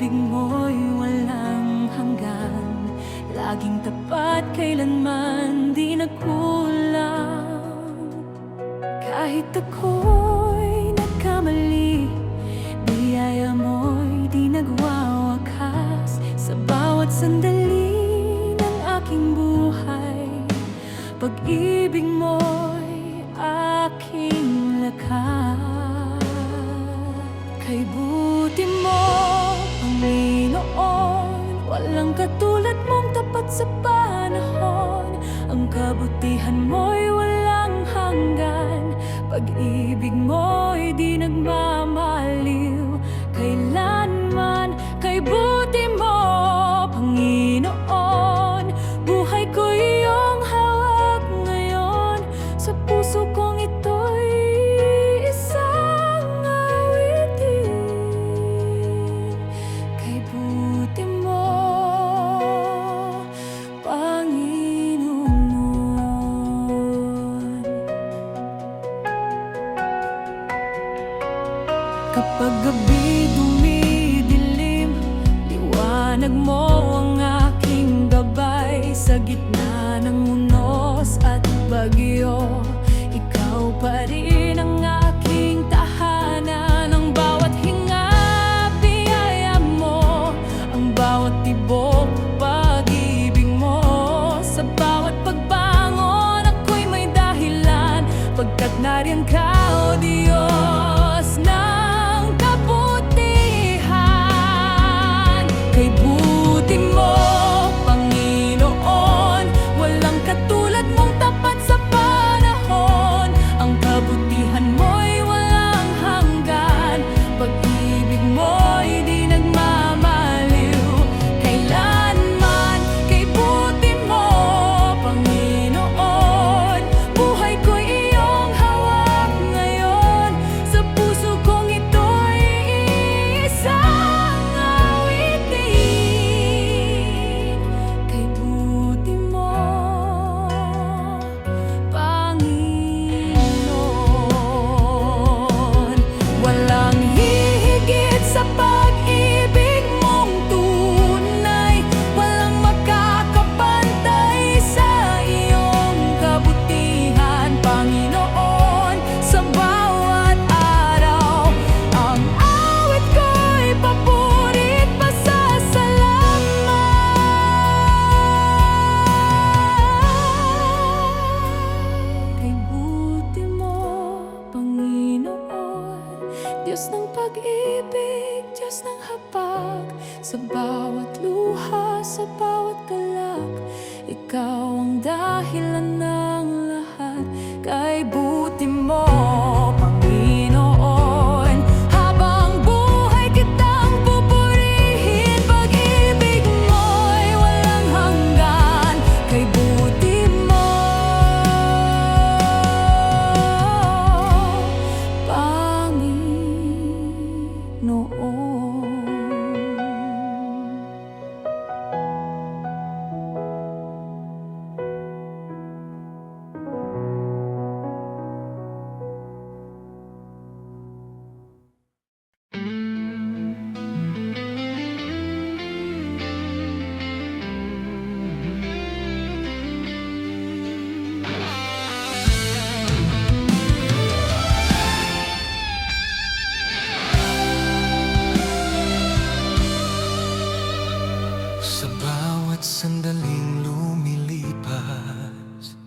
Pag-ibig mo'y walang hanggan, laging tapat, kailanman di nagkulang. Kahit ako'y nagkamali, biyaya mo'y di nagwawakas. Sa bawat sandali ng aking buhay, pag-ibig mo'y aking lakas. Kay buti mo, Panginoon, walang katulad mong tapat sa panahon. Ang kabutihan mo'y walang hanggan, pag-ibig mo'y di nagmamaliw kailanman. Kay buti mo, Panginoon, buhay ko iyong hawak ngayon. Sa puso kong ito'y isang awitin. Kay buti mo, Panginoon. Kapag gabi dumidilim, liwanag mo ang aking gabay. Sa gitna ng unos at bagyo, ikaw pa rin ang aking tahanan. Ang bawat hinga, biyaya mo, ang bawat tibok, pag-ibig mo. Sa bawat pagbangon, ako'y may dahilan, pagkat nariyan ka, O Diyos ng kabutihan. Kay buti mo, Panginoon, walang katulad mong tapat sa panahon. Ang kabutihan mo'y walang hanggan, pag-ibig mo'y di nagmamaliw kailanman. Kay buti mo, Panginoon, buhay ko'y iyong hawak ngayon. Sa puso kong ito'y isang awitin. Kay buti mo, Panginoon, walang hihigit sa pag-ibig mong tunay. Walang makakapantay sa iyong kabutihan, Panginoon. Sa bawat araw, ang awit ko'y papurit, pasasalamat. Kay buti mo, Panginoon, Diyos ng pag-ibig, Diyos ng hapag. Sa bawat luha, sa bawat galak, ikaw ang dahilan ng lahat. Kay buti mo, Panginoon, habang buhay kitang pupurihin. Pag-ibig mo'y walang hanggan. Kay buti mo, Panginoon. Sa bawat sandaling lumilipas,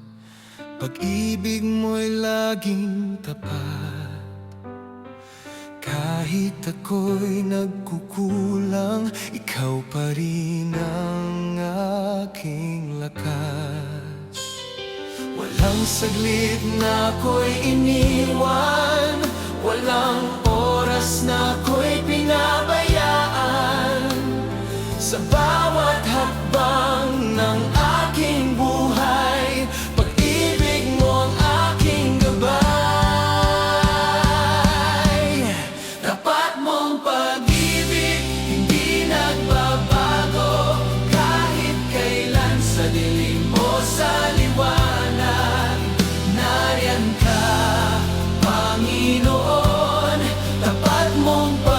pag-ibig mo'y laging tapat. Kahit ako'y nagkukulang, ikaw pa rin ang aking lakas. Walang saglit na ako'y iniwan, walang oras na ako'y pinabayaan. Sa bawat hakbang ng aking buhay, pag-ibig mo ang aking gabay. Tapat mong pag-ibig, hindi nagbabago, kahit kailan sa dilim o sa liwanag. Nariyan ka, Panginoon, tapat mong pag-ibig.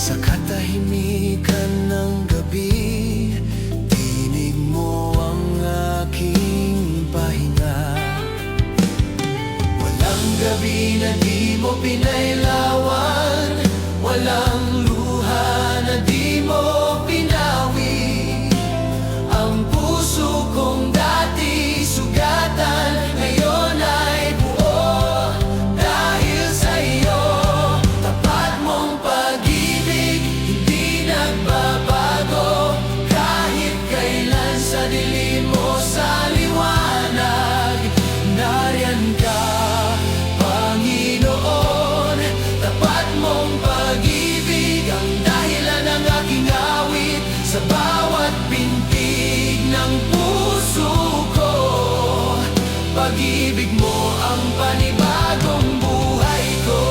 Sa katahimikan ng gabi, tinig mo ang aking pahinga. Walang gabi na di mo pinailawan, walang luha na di mo pinawi. Ang puso kong dati sugatan, ngayon ay buo dahil sa iyo. Tapat mong pag-ibig, hindi nagbabago, kahit kailan sa dilim o sa liwanag. Nariyan ka, Panginoon. Tapat mong pag-ibig ang dahilan ng aking awit, sa bawat pintig ng puso ko. Pag-ibig mo ang panibagong buhay ko.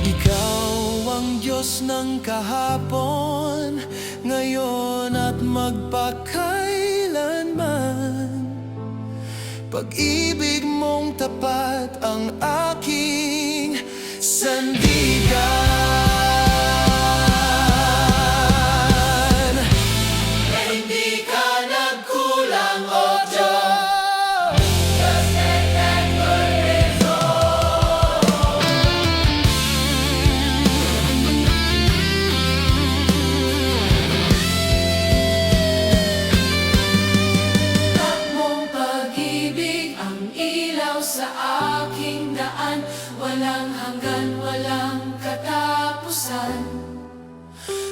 Ikaw ang Diyos ng kahapon, ngayon at magpakailanman. Pag-ibig mong tapat ang aking sandigan. Hindi ka nagkulang, O Diyos. Just let that goodness Tapat mong pag-ibig ang ilaw sa aking daan, walang hanggan, walang katapusan.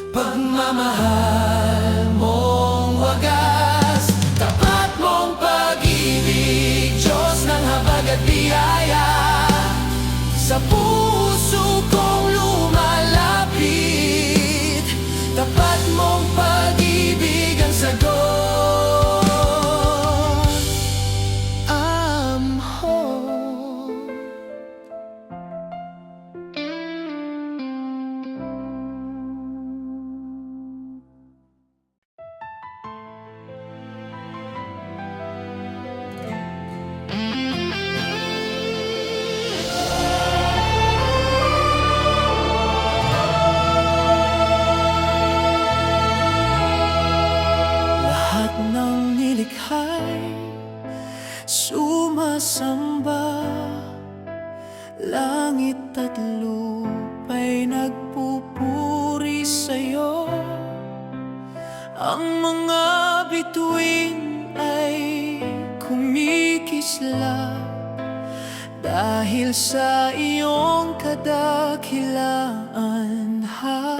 Pagmamahal mong wagas, tapat mong pag-ibig, Diyos ng habag at biyaya. Sa puso kong lumalapit, tapat mong pag-ibig ang sagot. Home. Lahat ng nilikha'y sumasamba, langit at lupa'y nagpupuri sa'yo. Ang mga bituin ay kumikislap dahil sa iyong kadakilaan, ha.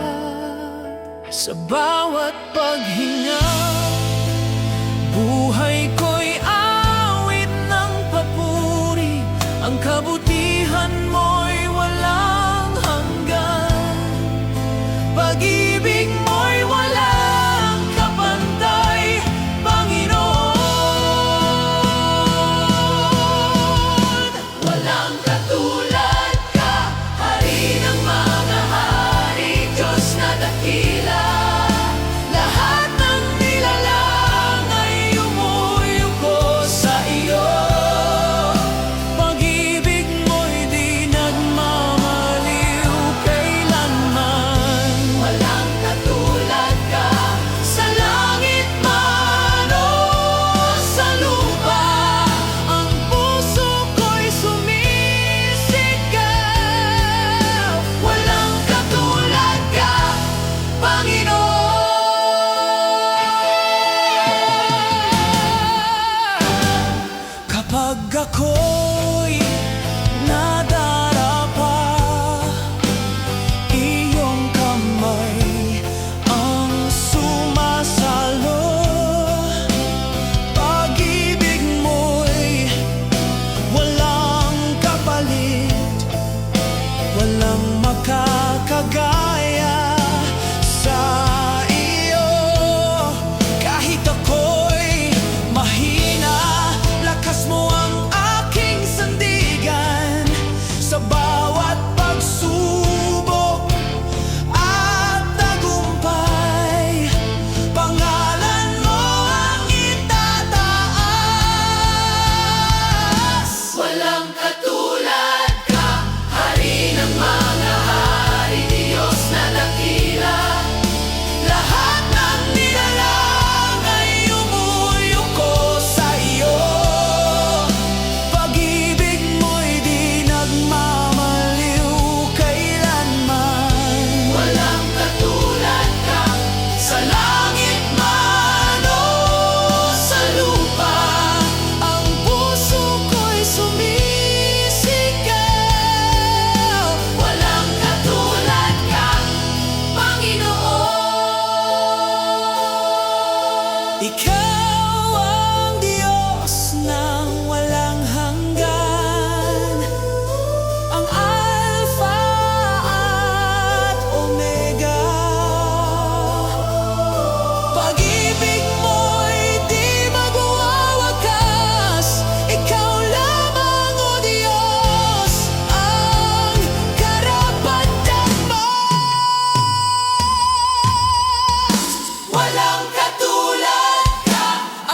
Sa bawat paghinga, buhay ko'y awit ng papuri. Ang kabutihan mo'y walang hanggan, pag-ibig mo'y walang kapantay, Panginoon. Walang katulad ka, Hari ng mga hari, Diyos na dakila. Lahat ng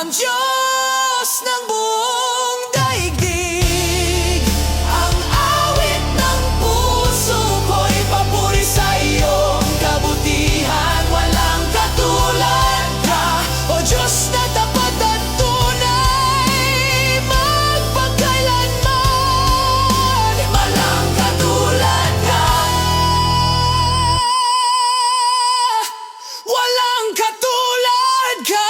ang Diyos ng buong daigdig. Ang awit ng puso ko'y papuri sa iyong kabutihan. Walang katulad ka, O Diyos na tapat at tunay, magpagkailanman. Walang katulad ka, walang katulad ka.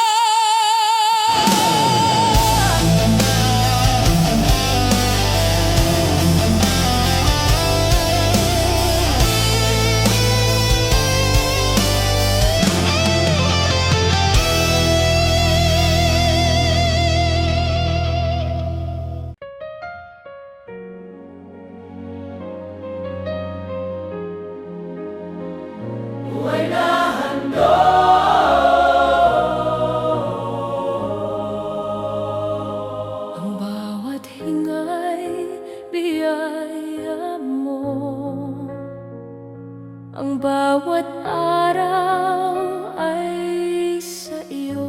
Ang bawat hingay, biyaya mo. Ang bawat araw ay sa iyo.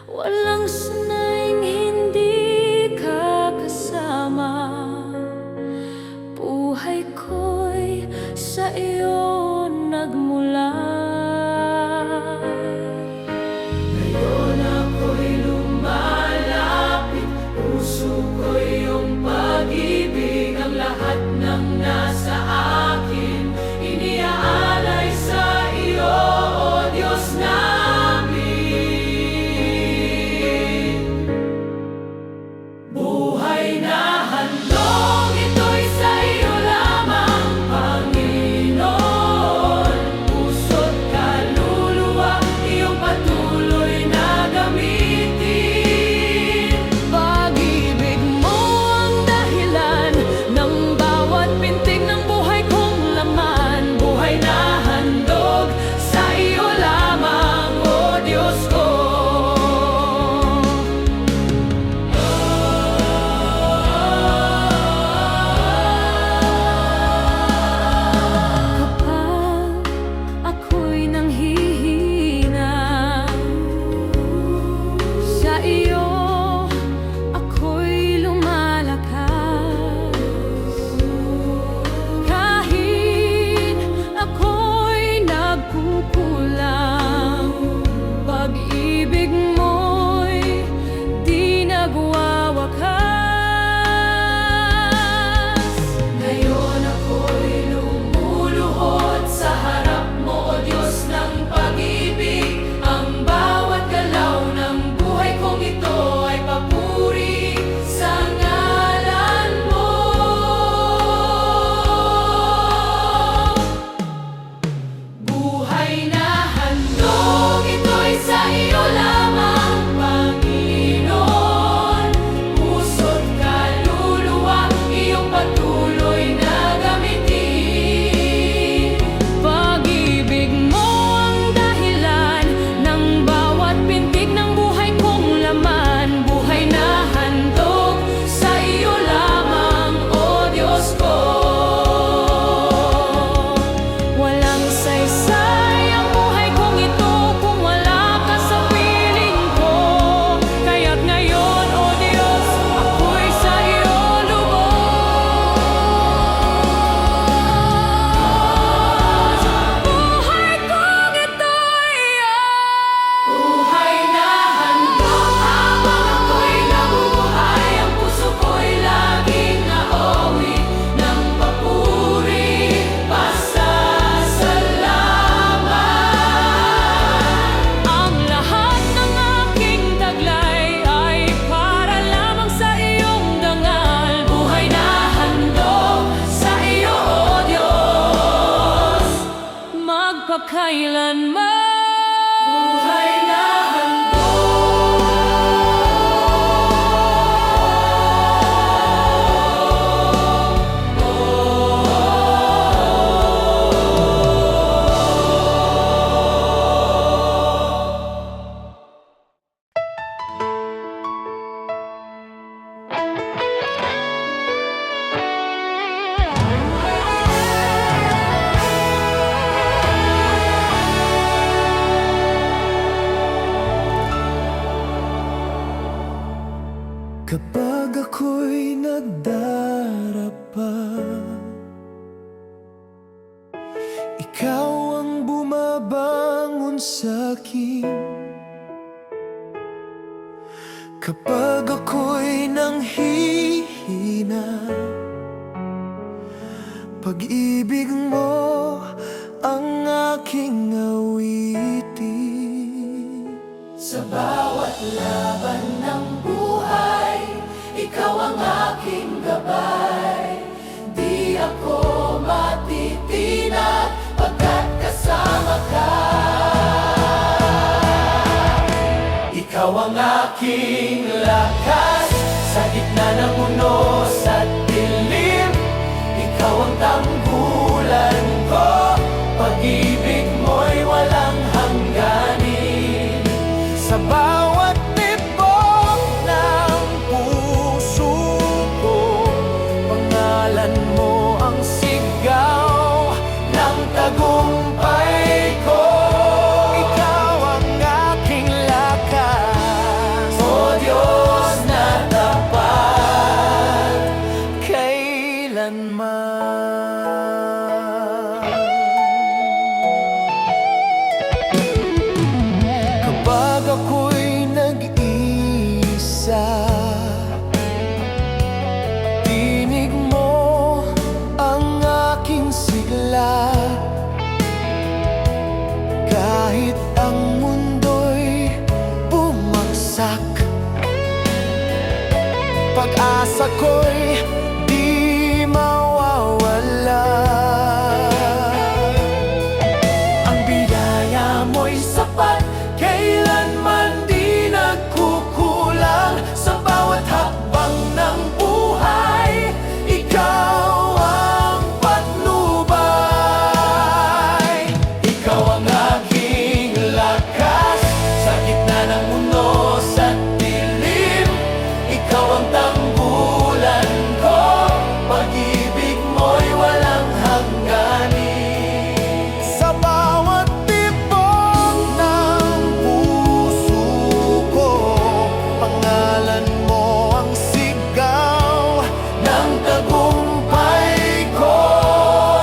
Walang sanayng hindi ka kasama. Buhay ko'y sa iyo nagmula. Ngayon ako'y lumalapit, puso ko'y iyong pag-ibig. Ang lahat ng nasa akin, iniaalay sa iyo, O Diyos namin. Kapag ako'y nagdarapa, ikaw ang bumabangon sa'kin. Kapag ako'y nanghihina, pag-ibig mo ang aking awitin. Sa bawat laban ng buhay, ikaw ang aking gabay. Di ako matitinag pagkat kasama ka. Ikaw ang aking lakas sa gitna ng unos at dilim. Ikaw ang tanggulan ko, pag-ibig mo'y walang hangganin. Sa bawat tibok ng puso ko, pangalan mo ang sigaw ng tagumpay ko. Ikaw ang aking lakas, O Diyos na tapat, kailanman. Kapag ako'y nag-iisa, tinig mo ang aking sigla. Kahit ang mundo'y bumagsak, pag-asa ko'y di mawawala. ang biyaya mo'y sapat, kailanman di nagkukulang. Sa bawat hakbang ng buhay, ikaw ang patnubay. Ikaw ang aking lakas sa gitna ng unos at dilim. Ikaw ang tanggulan ko, pag-ibig mo'y walang hangganin. Sa bawat tibok ng puso ko, pangalan mo ang sigaw Ng tagumpay ko,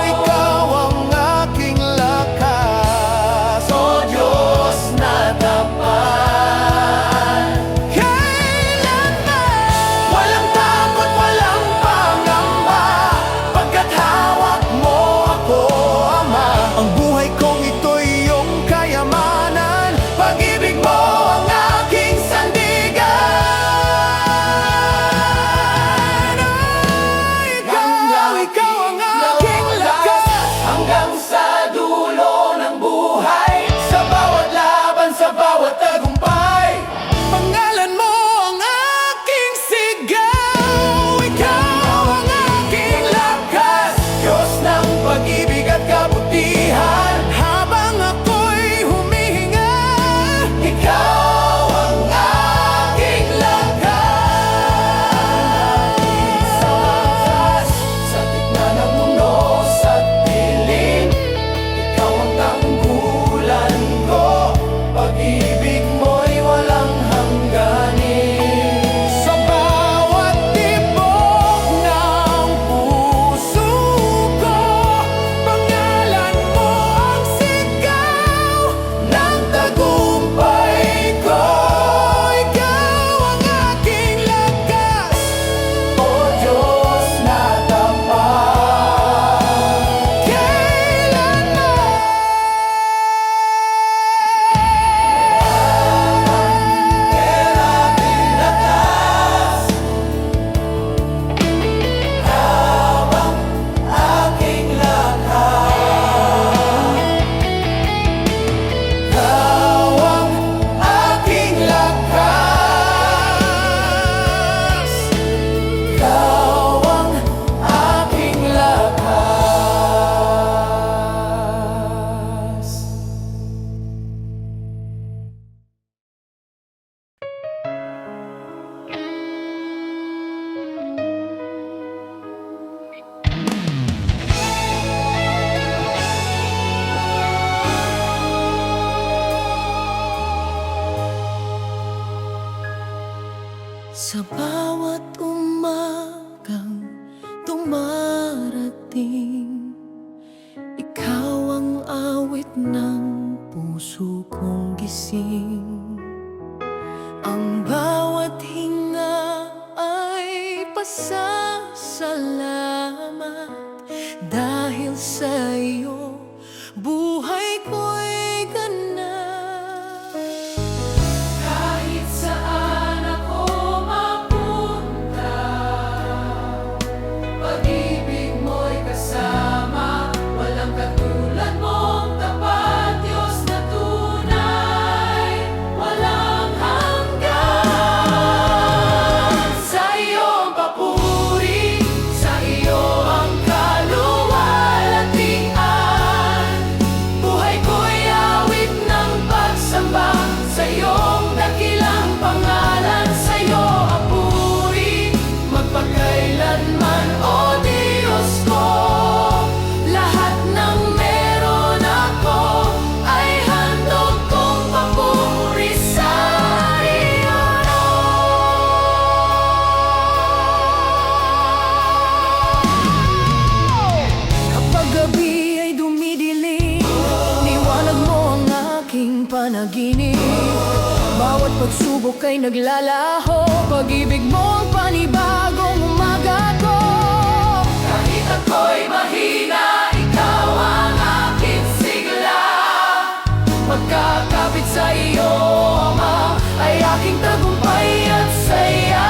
Ikaw ang aking lakas, O Diyos na tapat, Sa bawat umagang dumarating, ikaw ang awit ng puso kong gising. Ang bawat hinga ay pasasalamat, dahil sa iyo buhay ko'y ganap. Kahit saan ako mapunta, pag-ibig mo'y kasama. Walang katulad mong tapat, Diyos na tunay, walang hanggan. Sa iyo ang papuri, sa iyo ang kaluwalhatian. Buhay ko'y awit ng pagsamba, sa iyong dakilang pangalan. Sa iyo ang puri, magpakailanman, O Diyos ko. Lahat ng meron ako ay handog kong papuri sa iyo. Kapag gabi ay dumidilim, liwanag mo ang aking panaginip. Bawat pagsubok ay naglalaho, pag-ibig mo ang panibagong umaga ko. Kahit ako'y mahina, ikaw ang aking sigla. Pagkakapit sa iyo, Ama, ay aking tagumpay at saya.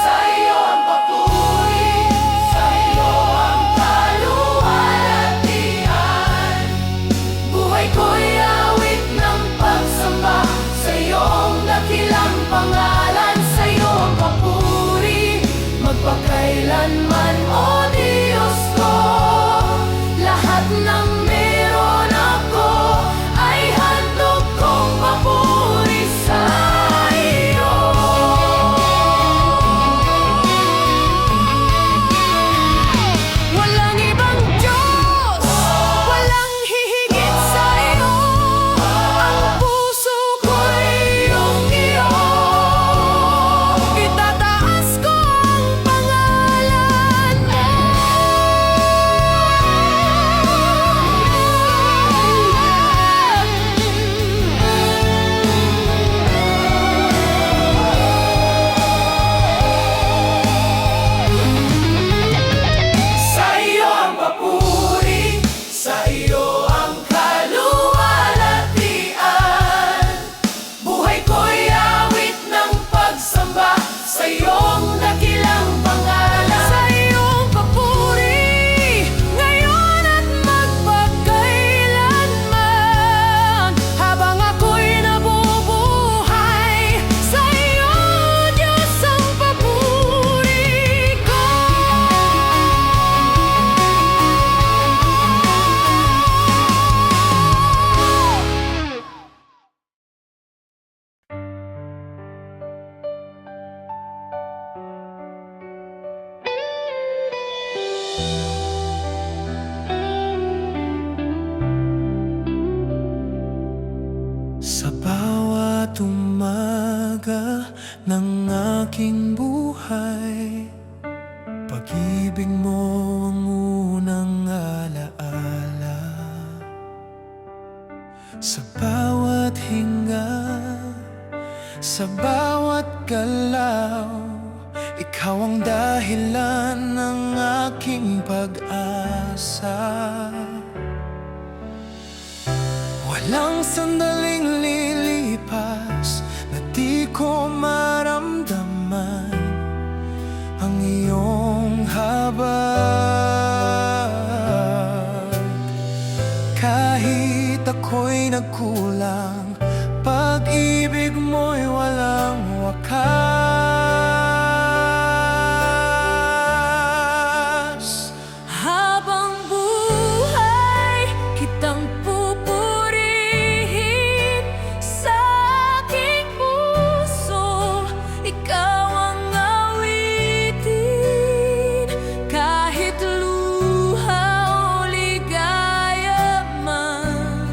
Sa iyo ang papuri, sa iyo ang kaluwalhatian. Buhay ko'y awit ng pagsamba, sa iyong dakilang pangalan. Sa iyo ang papuri, magpakailanman, O Diyos ko. Lahat ng meron ako ay handog kong papuri sa iyo. Walang ibang Diyos, walang hihigit sa iyo. Ang puso ko'y iyong iyo. Itataas ko ang pangalan mo. Sa iyo ang papuri, sa iyo ang kaluwalhatian. Buhay ko'y awit ng pagsamba, sa iyong dakilang pangalan. Sa iyong papuri, ngayon at magpakailanman. Habang ako'y nabubuhay, sa iyo, Diyos, ang papuri ko. Sa bawat umaga ng aking buhay, pag-ibig mo ang unang alaala. Sa bawat hinga, sa bawat galaw, ikaw ang dahilan ng aking pag-asa. Walang sandaling lilipas na di ko maramdaman ang iyong habag. Kahit ako'y nagkulang, pag-ibig mo'y walang wakas. Habang buhay, kitang pupurihin sa aking puso. Ikaw ang awitin, kahit luha o ligaya man.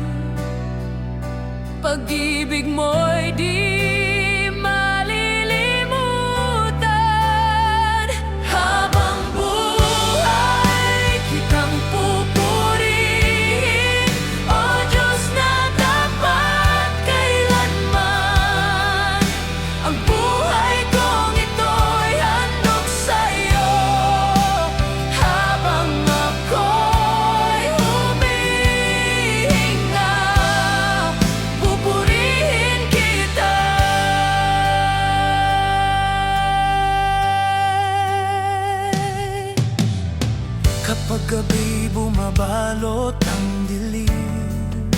gabi bumabalot ang dilim,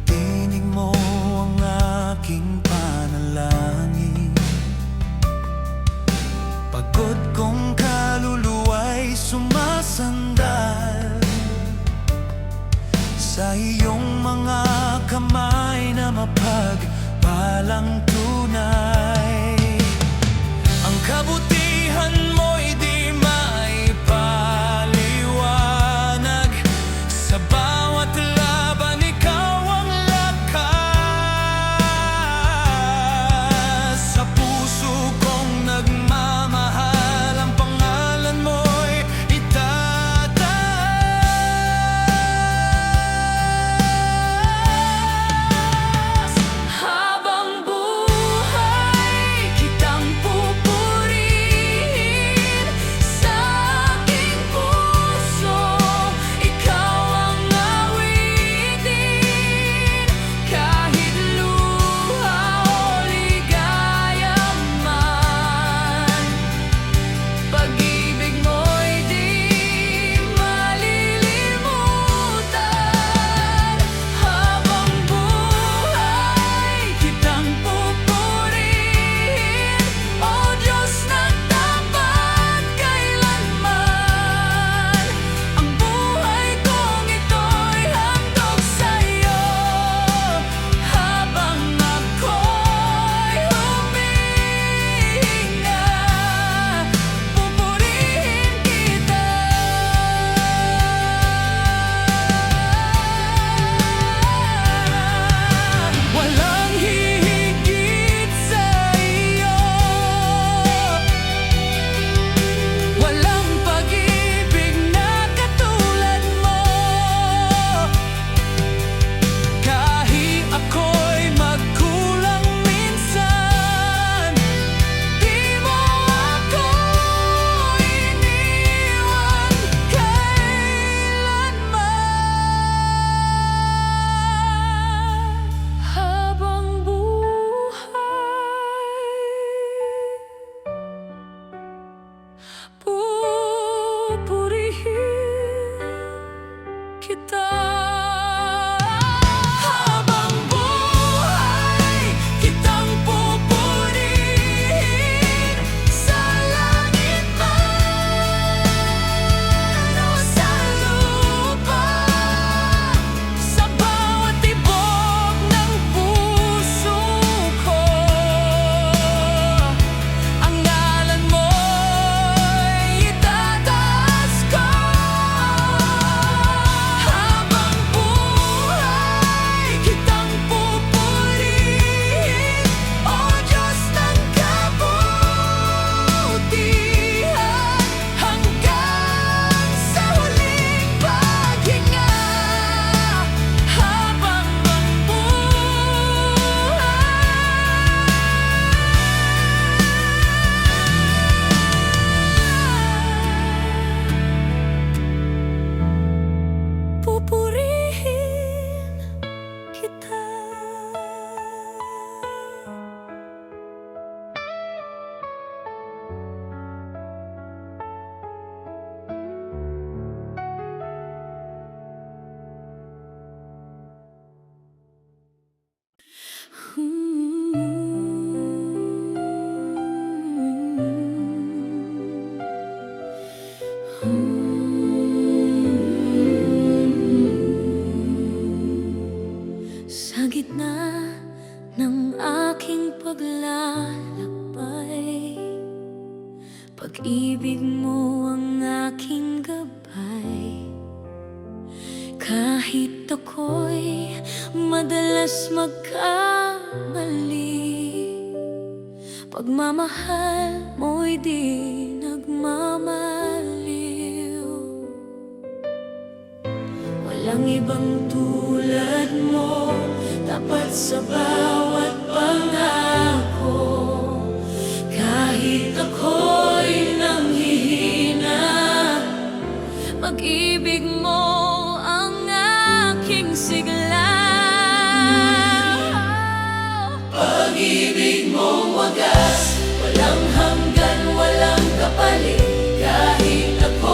tinig mo ang aking panalangin. Pagod kong kaluluwa'y sumasandal sa iyong mga kamay na mapagpalang tunay. Ang kabutihan mo'y di maipaliwanag, sa bawat laban ikaw ang lakas. Sa puso kong nagmamahal, ang pangalan mo'y itataas. Habang buhay kitang pupurihin, sa aking puso ikaw ang awitin. Kahit luha o ligaya man, pag-ibig mo'y di malilimutan. Habang buhay kitang pupurihin, O Diyos na tapat kailanman. Ang buhay kong ito'y handog sa'yo. Habang ako'y humihinga, pupurihin kita. Walang hihigit sa iyo, walang pag-ibig na katulad mo. Kahit ako'y magkulang minsan, di mo ako iniwan kailanman. Habang buhay pupurihin kita. Habang buhay kitang pupurihin, sa langit man o sa lupa. Sa bawat tibok ng puso ko, ang ngalan mo'y itataas ko. Habang buhay kitang pupurihin, O Diyos ng kabutihan, hanggang sa huling paghinga. Habang ang buhay, pupurihin kita. Sa gitna ng aking paglalakbay, pag-ibig mo ang aking gabay. Kahit ako'y madalas magkamali, pagmamahal mo'y di nagmamaliw. Walang ibang tulad mo, tapat sa bawat pangako. Kahit ako'y nanghihina, pag-ibig mo ang aking sigla. Pag-ibig mong wagas, walang hanggan, walang kapalit. Kahit ako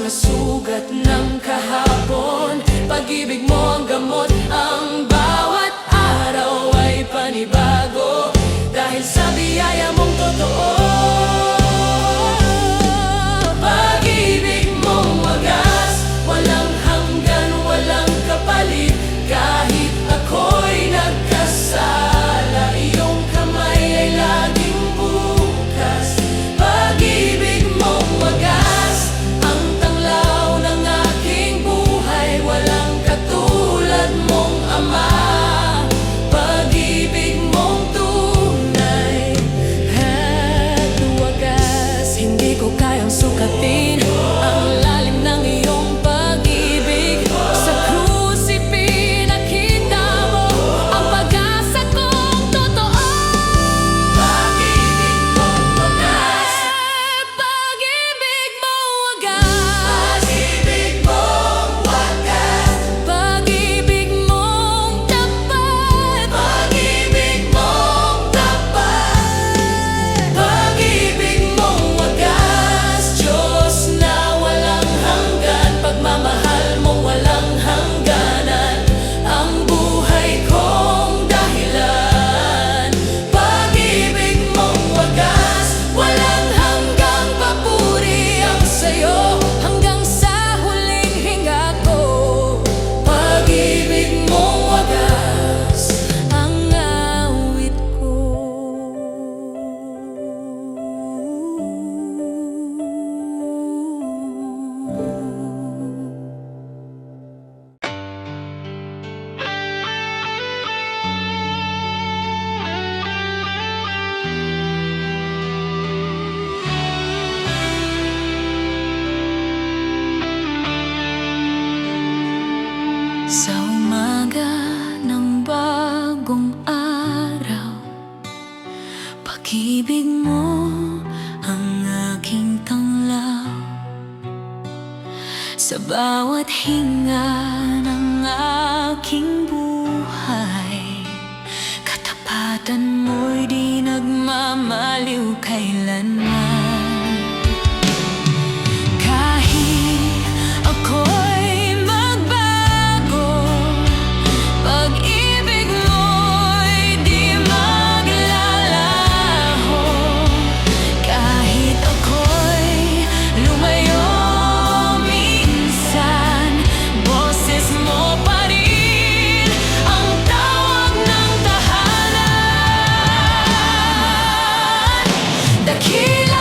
mga sugat ng kahapon. Pag-ibig mo ang gamot, ang bawat araw ay panibago dahil sa biyaya mong totoo. Pag-ibig mong wagas, walang hanggan, walang kapalit. Kahit ako'y nagkasala, iyong kamay ay laging bukas. Pag-ibig mong wagas, ang tanglaw ng aking buhay. Walang katulad mong ama, pag-ibig mong tunay at wagas. Hindi ko kayang sukatin ang lalim ng iyong pag-ibig. Sa krus ipinakita mo ang pag-asa kong totoo. Pag-ibig mong wagas, pag-ibig mong wagas, pag-ibig mong wagas, pag-ibig mong tapat, pag-ibig mong tapat, pag-ibig mong wagas. Diyos na walang hanggan, pagmamahal mong walang hangganan, ang buhay kong dahilan. Pag-ibig mong wagas, walang hanggang papuri ang sa'yo, hanggang sa huling hinga ko. Pag-ibig mong wagas, ang awit ko. Sa umaga ng bagong araw, pag-ibig mo ang aking tanglaw. Sa bawat hinga ng aking buhay, katapatan mo'y di nagmamaliw kailanman. Kahit ako'y magbago, pag-ibig mo'y di maglalaho. Kahit ako'y lumayo minsan, boses mo pa rin ang tawag ng tahanan. Dakila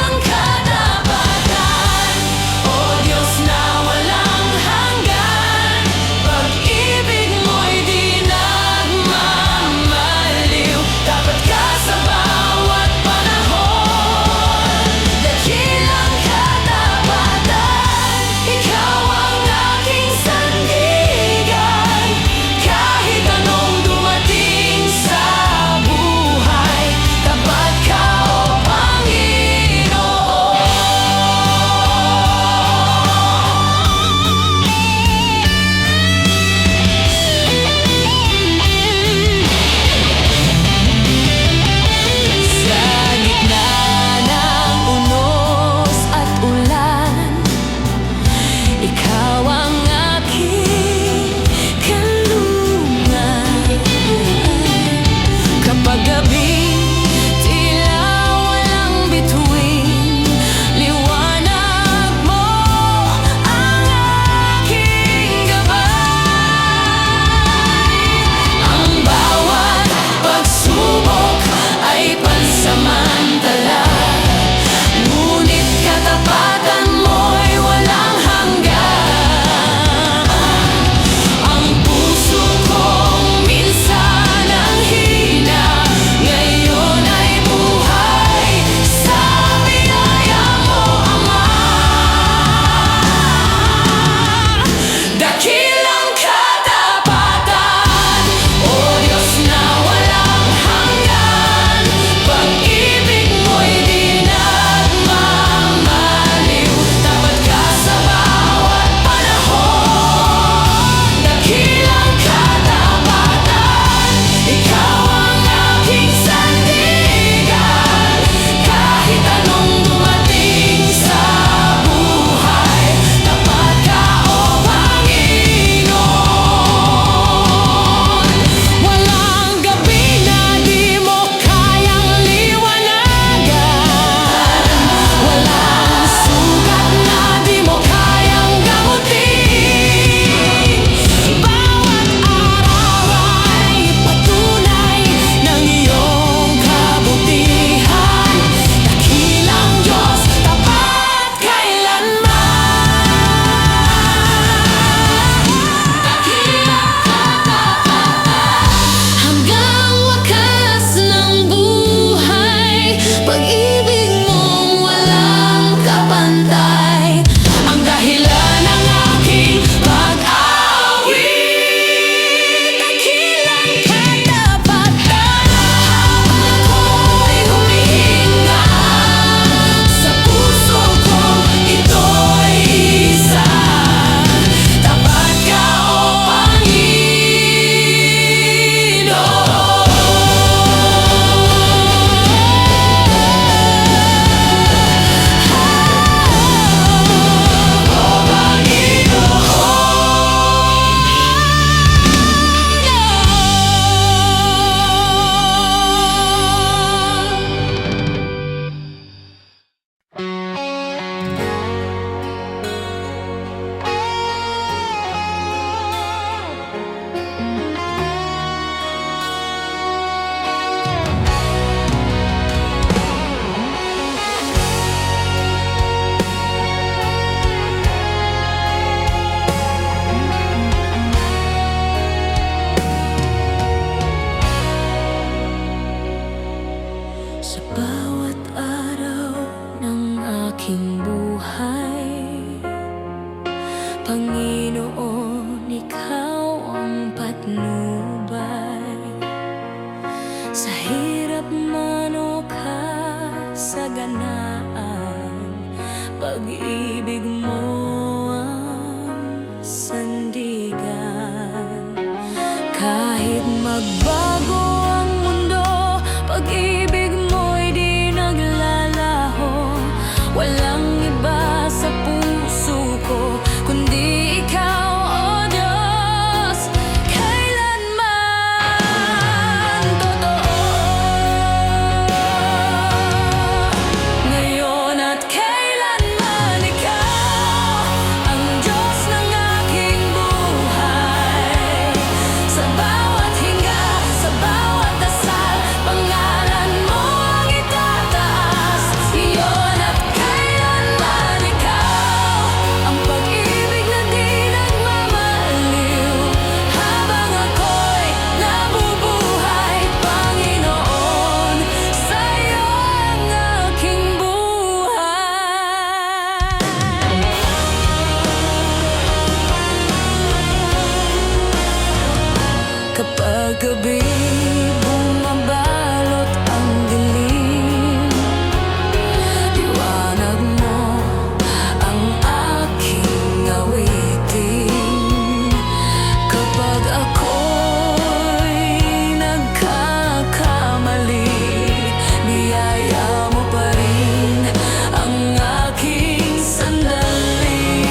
Panginoon, Ikaw ang patnubay. Sa hirap man o kasaganaan, pag-ibig mo ang sandigan. Kahit magbago ang mundo, pag-ibig mo'y di naglalaho. Walang iba sa puso ko kundi Ikaw, O Diyos, kailanman totoo. Ngayon at kailanman Ikaw ang Diyos ng aking buhay. Sa bawat hinga, sa bawat dasal, pangalan mo ang itataas. Iyon at kailanman Ikaw ang pag-ibig na di nagmamaliw. Habang ako'y nabubuhay, Panginoon, sa'yo ang aking buhay. Kapag gabi bumabalot ang dilim, liwanag mo ang aking awitin. Kapag ako'y nagkakamali, niyaya mo pa rin ang aking sandali.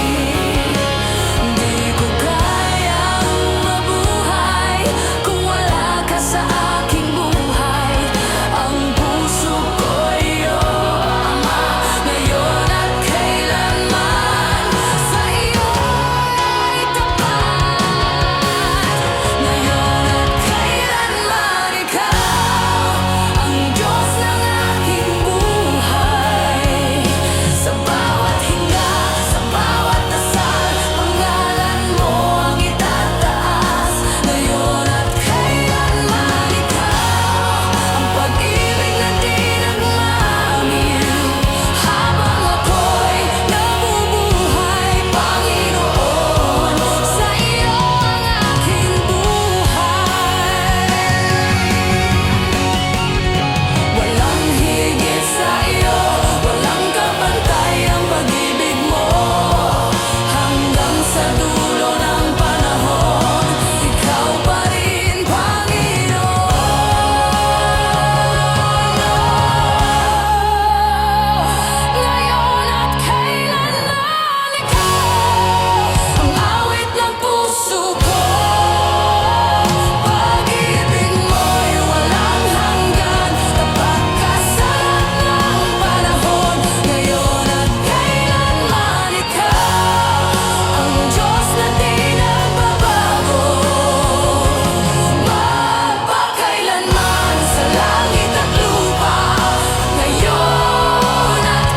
Di ko kayang mabuhay kung wala ka sa aking buhay. Ang puso ko'y iyong Ama, ngayon at kailanman. Sa iyo'y tapat. Ngayon at kailanman Ikaw ang Diyos ng aking buhay. Sa bawat hinga, sa bawat dasal, pangalan mo ang itataas. Ngayon at kailanman Ikaw ang pag-ibig na di nagmamaliw. Habang ako'y nabubuhay, Panginoon, sa iyo ang aking buhay. Walang higit sa iyo, walang kapantay ang pag-ibig mo. Hanggang sa dulo ng panahon, Ikaw pa rin, Panginoon. Ngayon at kailanman Ikaw ang awit ng puso ko. Pag-ibig mo'y walang hanggan, tapat ka sa lahat ng panahon. Ngayon at kailanman Ikaw ang Diyos na di nagbabago. Magpakailanman sa langit at lupa. Ngayon at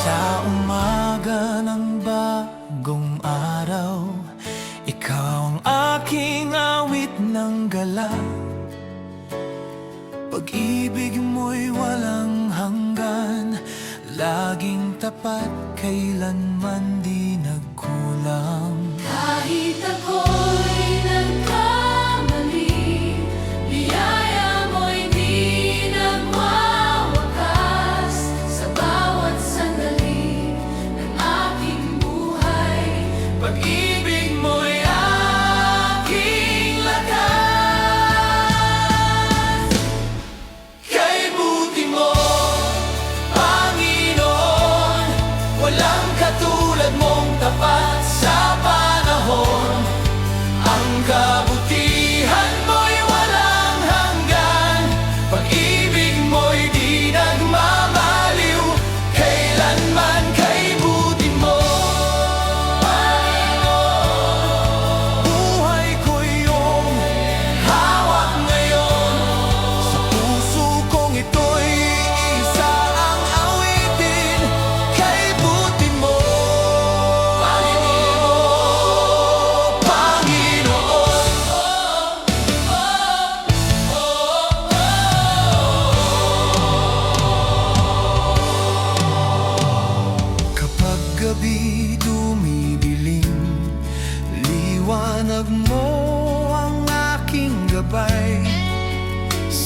Sa umaga ng bagong araw, Ikaw ang aking awit ng galak. Pag-ibig mo'y walang hanggan, laging tapat, kailanman di nagkulang. kahit ako'y nagkamali, biyaya mo'y di nagwawakas. Sa bawat sandali ng aking buhay, Pag-ibig mo'y aking lakas. Kay buti mo, Panginoon, walang katulad mong tapat sa panahon.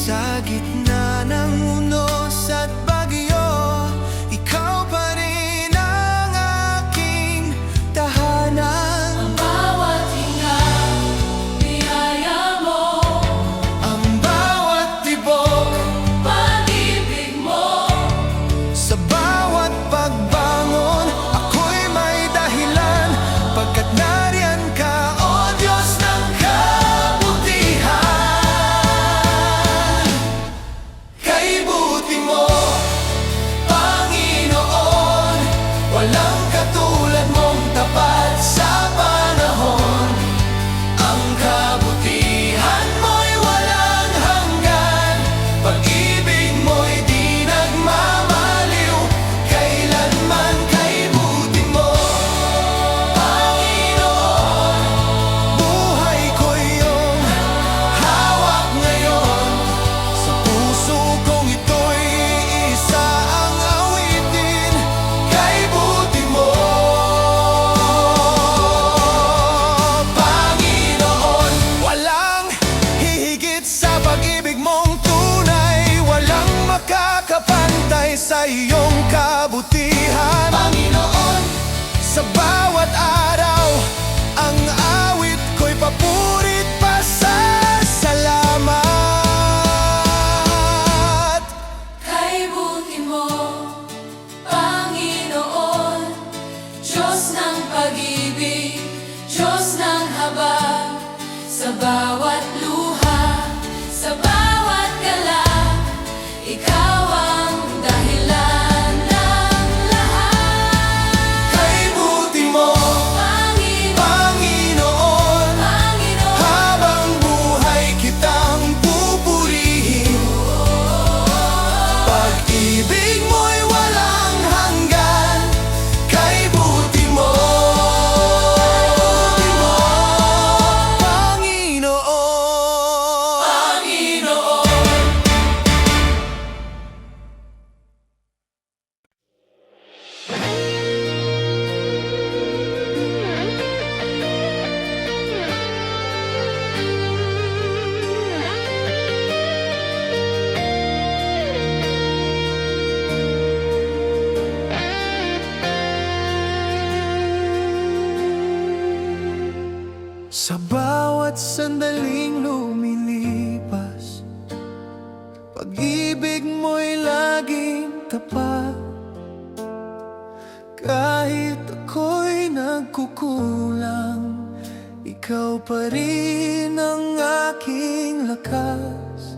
Sa gitna ng unos at bagyo, ikaw pa rin ang aking tahanan. Ang bawat hinga, biyaya mo, Ang bawat tibok, pag-ibig mo. sa bawat pagbangon, ako'y may dahilan. Pagkat nariyan ka, O Diyos ng kabutihan. Kay buti mo, Panginoon, walang katulad mong tapat sa panahon. Ang kabutihan mo'y walang hanggan, pag-ibig mo'y di nagmamaliw. Kailanman kay buti mo, Panginoon, buhay ko iyong hawak ngayon. Sa puso kong ito'y isa ang awitin, kay buti mo, Panginoon. Walang hihigit sa pag-ibig mong tunay, walang makakapantay sa iyong kabutihan. Panginoon, sa bawat araw, ang awit ko'y papurit pa sa salamat. Kay buti mo, Panginoon, Diyos ng pag-ibig, Diyos ng habag. Sa bawat luha, sa bawat galak, ikaw ang dahilan ng lahat. Kay buti mo, Panginoon, Panginoon, habang buhay kitang pupurihin. Pag-ibig mo'y walang hanggan, kay buti mo, Panginoon. Panginoon. Sa bawat sandaling lumilipas, pag-ibig mo'y laging tapat. Kahit ako'y nagkukulang, ikaw pa rin ang aking lakas.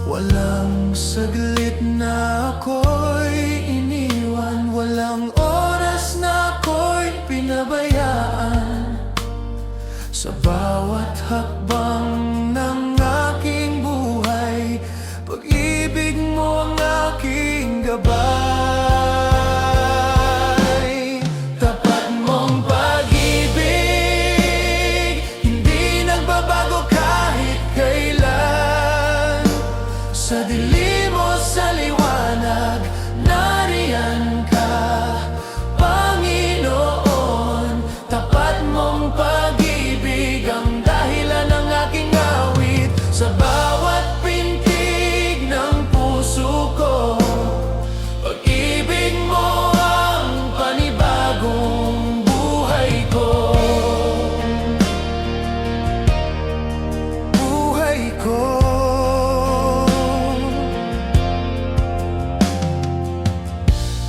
Walang saglit na ako'y iniwan, walang oras na ako'y pinabayaan. Sa bawat hakbang ng aking buhay, pag-ibig mo ang aking gabay. Tapat mong pag-ibig, hindi nagbabago kahit kailan. Sa dilim o sa liwanag, nariyan ka, Panginoon. Tapat mong pag-ibig ang dahilan ng aking awit. Sa bawat pintig ng puso ko, pag-ibig mo ang panibagong buhay ko. Buhay ko.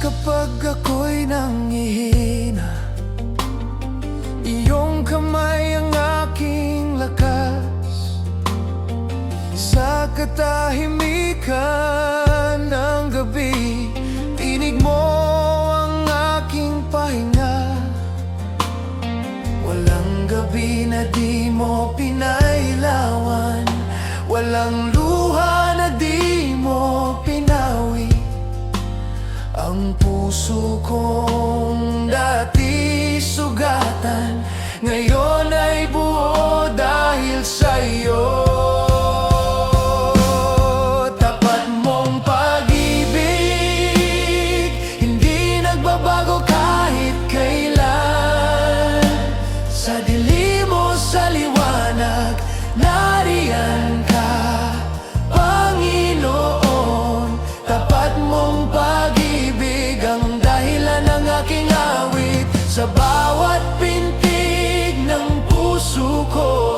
Kapag ako'y nanghihina, iyong kamay ang aking lakas. Sa katahimikan ng gabi, tinig mo ang aking pahinga. Walang gabi na di mo pinailawan, walang luha na di mo pinawi. Ang puso kong dati sugatan, ngayon ay buo dahil sa iyo. Tapat mong pag-ibig, hindi nagbabago kahit kailan. Sa dilim o sa liwanag, nariyan ka, sa bawat pintig ng puso ko.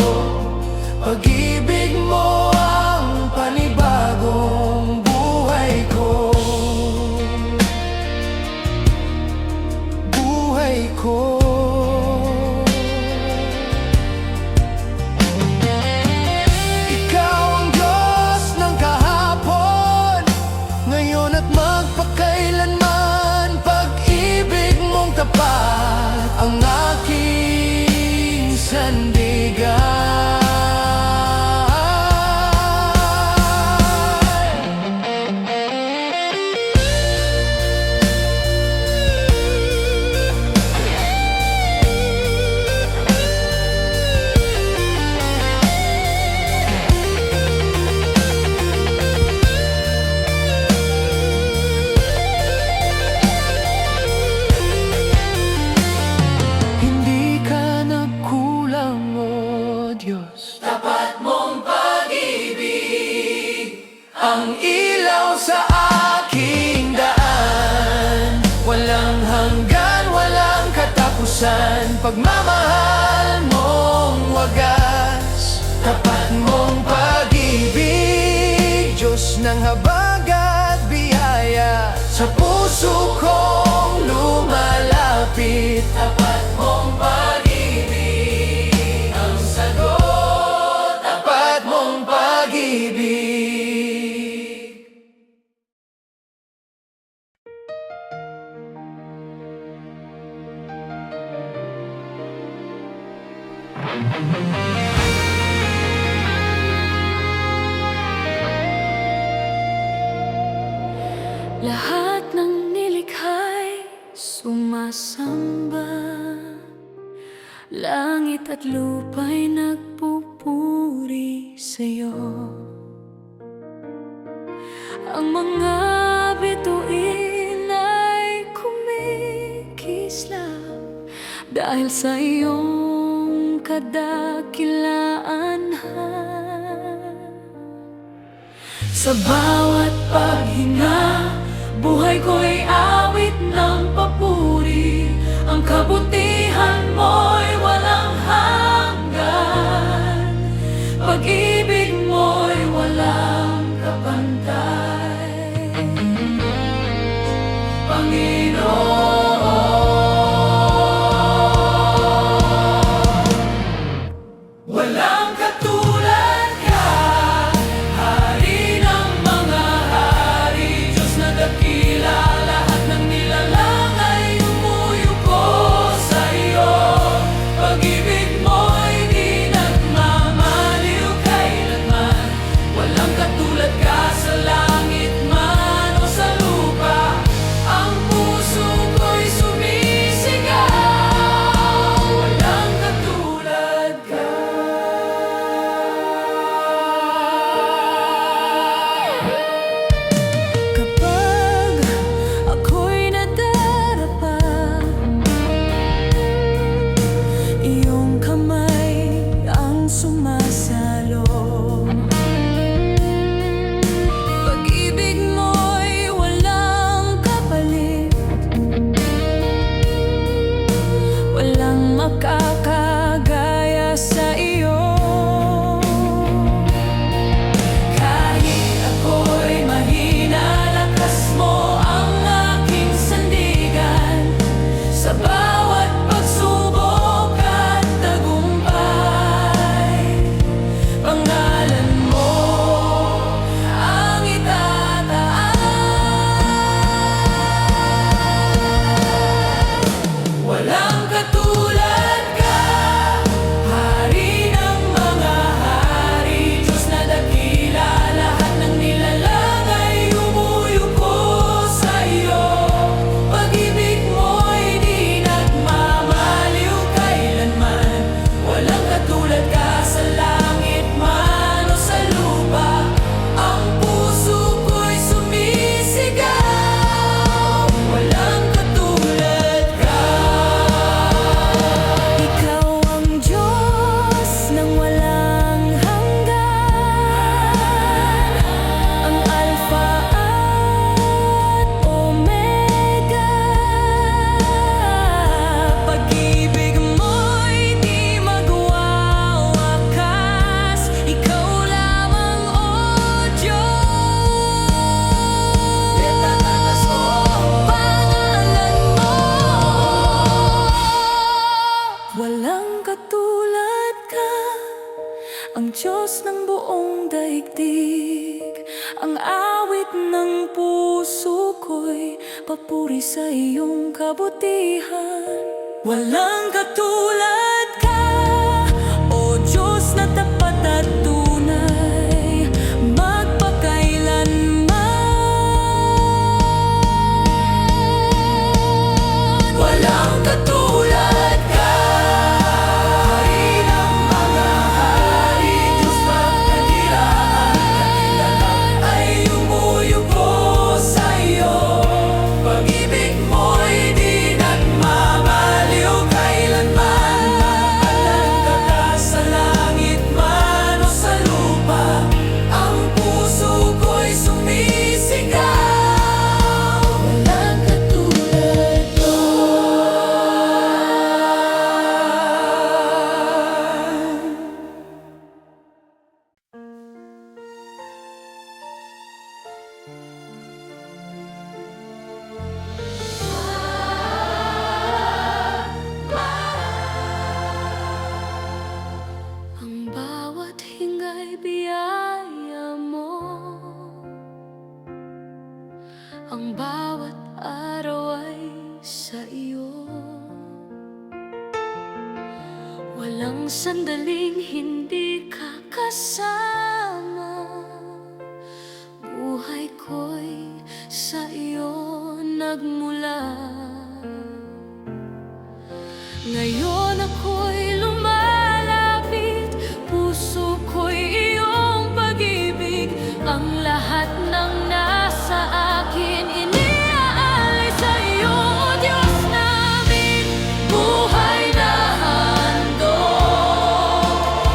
Pag-ibig mo ang panibagong buhay ko. Buhay ko. Ikaw ang Diyos ng kahapon, ngayon at magpakailanman. Pag-ibig mong tapat ang aking sandigan. Hindi ka nagkulang, o Diyos. Tapat mong pag-ibig Ang ilaw sa aking daan, walang hanggan, walang katapusan. Pagmamahal mong wagas, tapat mong pag-ibig, Diyos ng habag at biyaya, sa puso kong lumalapit. Tapat mong pag-ibig ang sagot. Tapat mong pag-ibig. Lahat ng nilikhay sumasamba, langit at lupa'y nagpupuri sa'yo. Ang mga bituin ay kumikislap dahil sa iyong kadakilaan. Sa bawat paghinga, buhay ko'y awit ng papuri. Ang kabutihan mo'y walang hanggan, pag-ibig mo'y walang kapantay. Panginoon, walang katulad ka, Hari ng mga hari, Diyos na dakila. Lahat ng nilalang ay umuyuko sa iyo. Pag-ibig mo'y di nagmamaliw kailanman. Walang katulad ka sa langit man o sa lupa. Ang puso ko'y sumisigaw, walang katulad ka. Kapag ako'y nadarapa, iyong kamay ang sumasalo. Pag awit ng puso ko'y papuri sa iyong kabutihan. Walang katulad ka, O Diyos na tapat at tunay, magpakailanman. Walang katulad ka, Hari ng mga hari, Diyos pagkadirahan. Lahat ay yumuyuko sa iyo. Pag-ibig mo'y di nagmamaliw kailanman. Magpalangka ka sa langit man o sa lupa, ang puso ko'y sumisigaw. Walang katulad mo. Ang bawat hinga'y biyaya mo, ang bawat araw ay sa iyo. Walang sandaling hindi ka kasama, buhay ko'y sa iyo nagmula. Ngayon ako'y lumalapit, puso ko'y iyong pag-ibig. Ang lahat ng nasa akin iniaalay sa iyo, O Diyos namin. Buhay na handog,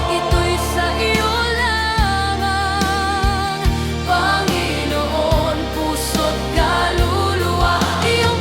ito'y sa iyo lamang. Panginoon, puso't kaluluwa, iyong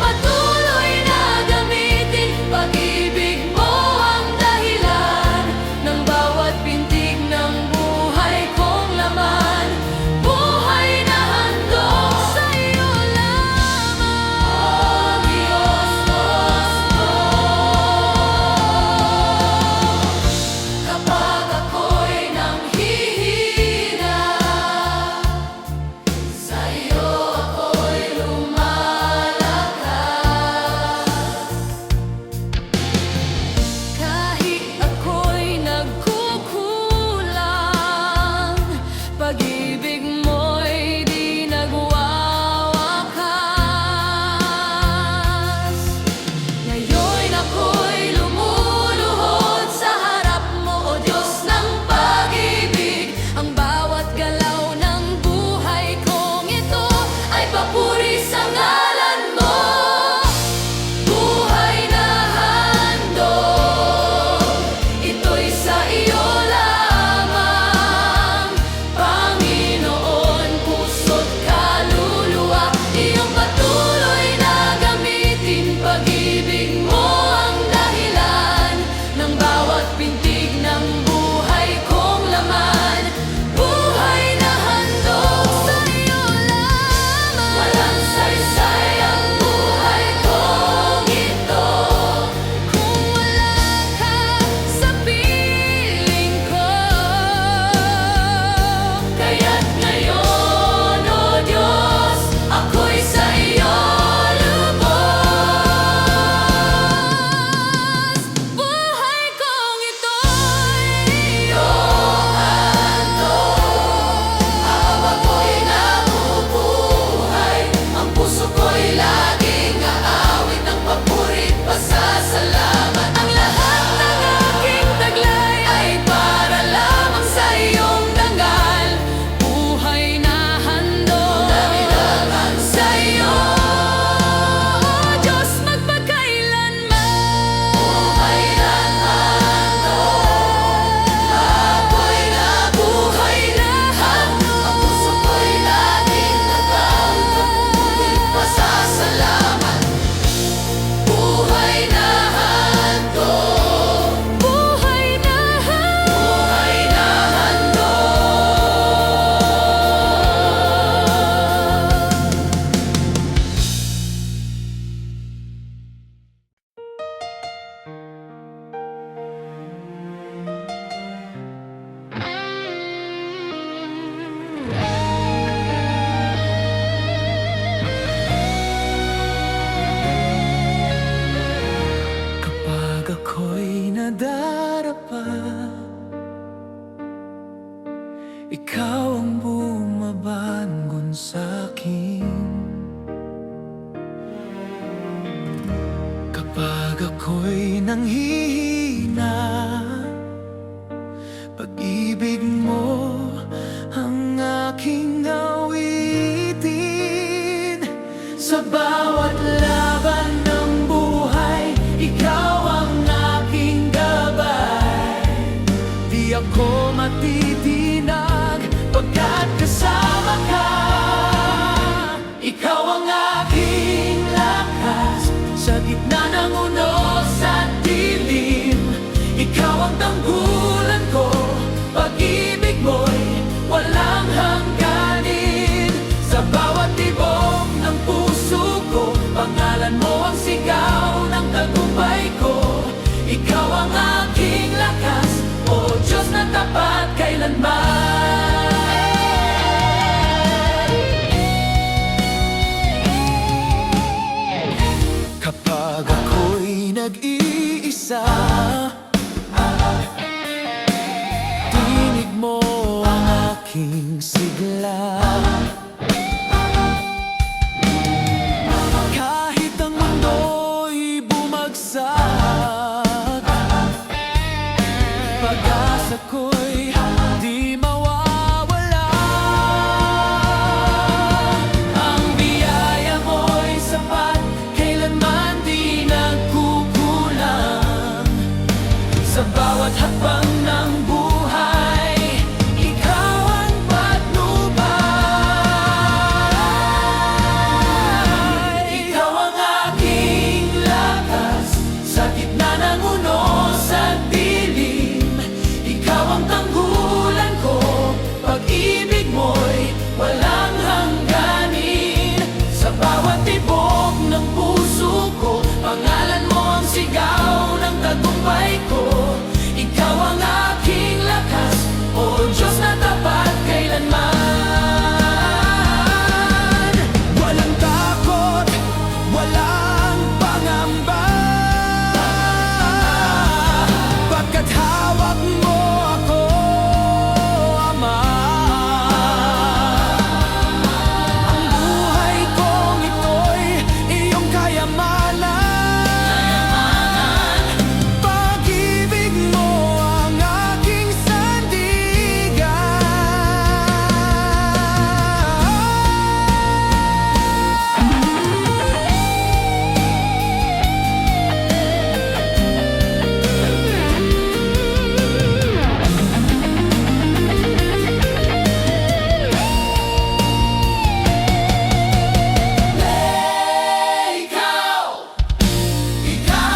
Kapag ako'y nanghihina, pag-ibig mo ang aking awitin. Sa bawat laban ng buhay, ikaw ang aking gabay. Di ako matitinag pagkat kasama ka. Ikaw ang aking lakas sa gitna ng unos at dilim. Ikaw ang tanggulan ko, pag-ibig mo'y walang hangganin. Sa bawat tibok ng puso ko, pangalan mo ang sigaw ng tagumpay ko. Ikaw ang aking lakas, o Diyos na tapat kailanman. Kapag ako'y nag-iisa, tinig mo ang aking sigla. Kahit ang mundo'y bumagsak, pag-asa ko'y di mawawala. Ang biyaya mo'y sapat, kailanman di nagkukulang. Sa bawat hakbang ng buhay, ikaw ang patnubay. Ikaw ang aking lakas sa gitna ng unos at dilim. Ikaw ang tanggulan ko, pag-ibig mo'y walang hangganin. Sa bawat tibok ng puso ko, pangalan mo ang sigaw ng tagumpay ko. Ikaw ang aking lakas, o Diyos na tapat kailanman. Walang takot, walang pangamba, pagkat hawak mo ako, Ama. Ang buhay kong ito'y iyong kayamanan. Pag-ibig mo ang aking sandigan.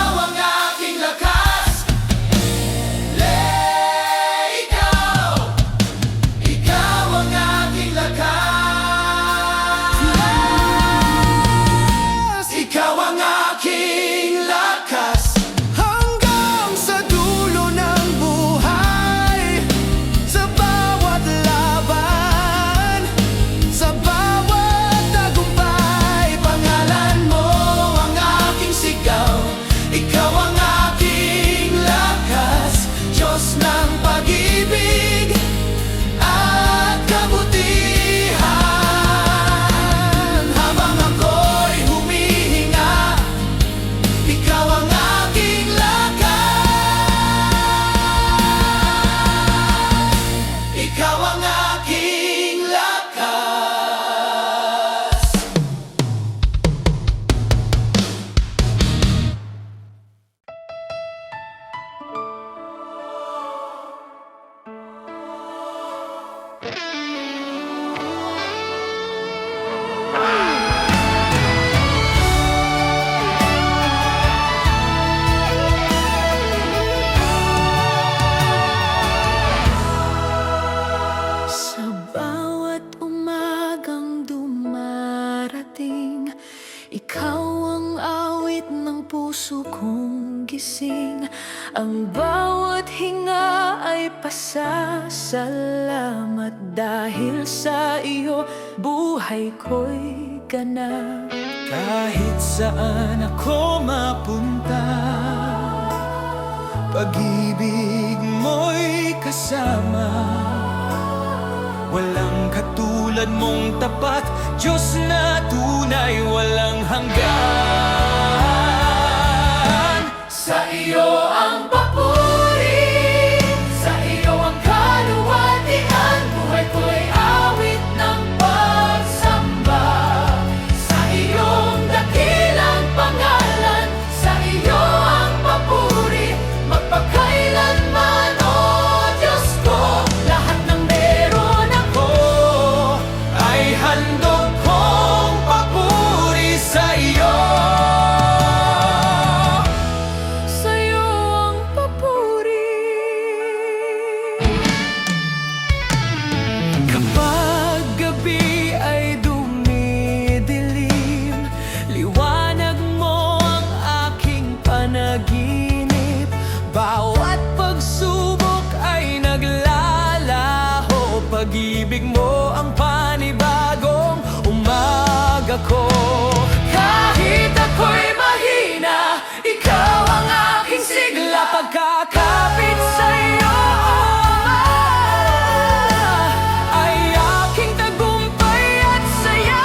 Ikaw ang aking lakas. Ikaw ang aking lakas. Ikaw ang aking lakas. Hanggang sa dulo ng buhay, sa bawat laban, sa bawat tagumpay, pangalan mo ang aking sigaw. Ikaw ang aking lakas, Diyos ng pag-ibig at kabutihan. Habang ako'y humihinga, ikaw ang aking lakas. Ikaw ang aking lakas. Sa bawat umagang dumarating, ikaw ang awit ng puso kong gising. Ang bawat hinga ay pasasalamat, dahil sa iyo buhay ko'y ganap. Kahit saan ako mapunta, pag-ibig mo'y kasama. Walang katulad mong tapat, Diyos na tunay, walang hanggan. iyo ang papuri, sa iyo ang kaluwalhatian. Buhay ko'y awit ng pagsamba, sa iyong dakilang pangalan. Sa iyo ang papuri, magpakailanman, O Diyos ko. Lahat ng meron ako ay handog kong papuri sa iyo. Sa'yo ang papuri. Kapag gabi ay dumidilim, liwanag mo ang aking panaginip. Bawat pagsubok ay naglalaho, pag-ibig mo ang panibagong umaga ko. Kahit ako'y mahina, ikaw ang aking sigla. Pagkakapit sa'yo ay aking tagumpay at saya.